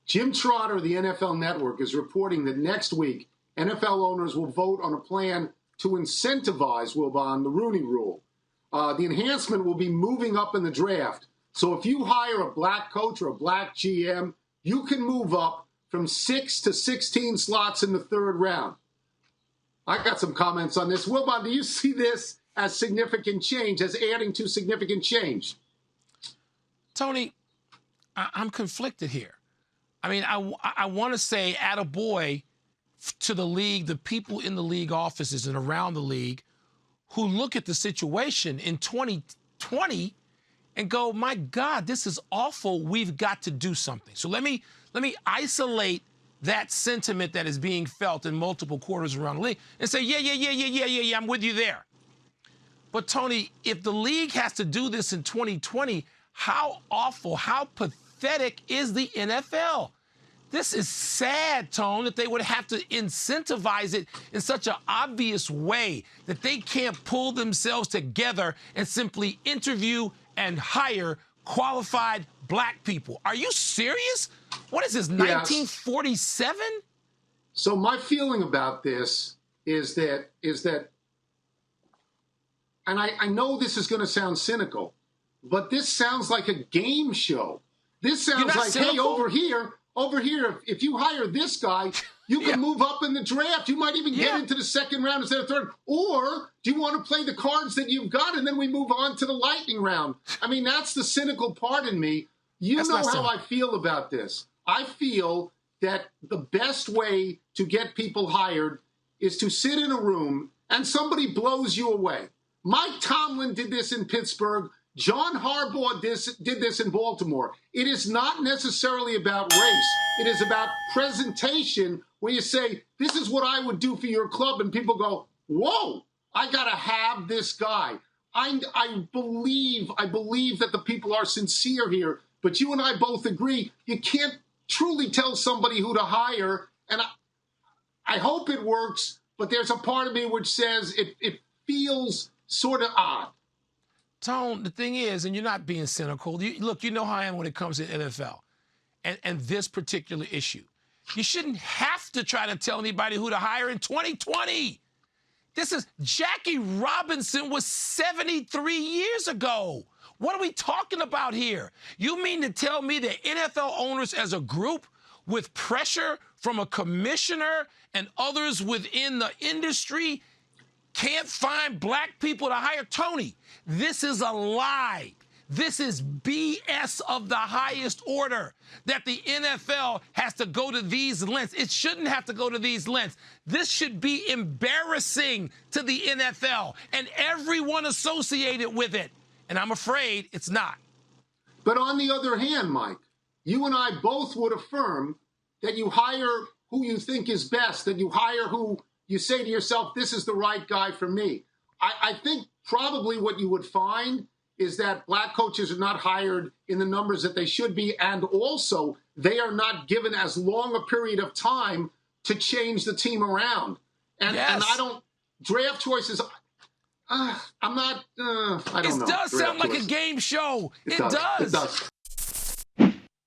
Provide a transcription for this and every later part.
Jim Trotter of the NFL Network is reporting that next week, NFL owners will vote on a plan to incentivize, Wilbon, the Rooney Rule. The enhancement will be moving up in the draft. So if you hire a black coach or a black GM, you can move up from 6 to 16 slots in the third round. I got some comments on this. Wilbon, do you see this as significant change, as adding to significant change? Tony, I'm conflicted here. I mean, I want to say attaboy to the league, the people in the league offices and around the league who look at the situation in 2020 and go, my God, this is awful. We've got to do something. So let me isolate that sentiment that is being felt in multiple quarters around the league and say, yeah, I'm with you there. But, Tony, if the league has to do this in 2020, how awful, how pathetic is the NFL? This is sad, Tone, that they would have to incentivize it in such an obvious way that they can't pull themselves together and simply interview and hire qualified black people. Are you serious? What is this, 1947? So my feeling about this is that, and I know this is going to sound cynical, but this sounds like a game show. This sounds like, cynical? Hey, over here, if you hire this guy, you can move up in the draft. You might even get into the second round instead of third. Or do you want to play the cards that you've got and then we move on to the lightning round? I mean, that's the cynical part in me. That's know how I feel about this. I feel that the best way to get people hired is to sit in a room and somebody blows you away. Mike Tomlin did this in Pittsburgh. John Harbaugh did this in Baltimore. It is not necessarily about race. It is about presentation where you say, this is what I would do for your club. And people go, whoa, I got to have this guy. I believe that the people are sincere here. But you and I both agree you can't truly tell somebody who to hire. And I hope it works. But there's a part of me which says it feels sort of odd. Tone, the thing is, and you're not being cynical. Look, you know how I am when it comes to NFL and this particular issue. You shouldn't have to try to tell anybody who to hire in 2020. Jackie Robinson was 73 years ago. What are we talking about here? You mean to tell me that NFL owners as a group with pressure from a commissioner and others within the industry can't find black people to hire? Tony, this is a lie. This is BS of the highest order, that the NFL has to go to these lengths. It shouldn't have to go to these lengths. This should be embarrassing to the NFL and everyone associated with it. And I'm afraid it's not. But on the other hand, Mike, you and I both would affirm that you hire who you think is best, that you hire who you say to yourself, this is the right guy for me. I think probably what you would find is that black coaches are not hired in the numbers that they should be, and also they are not given as long a period of time to change the team around. And I don't, draft choices, I'm not, I don't know. It does sound like a game show. It does.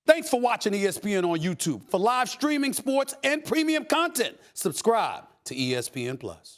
Thanks for watching ESPN on YouTube. For live streaming, sports, and premium content, subscribe to ESPN+.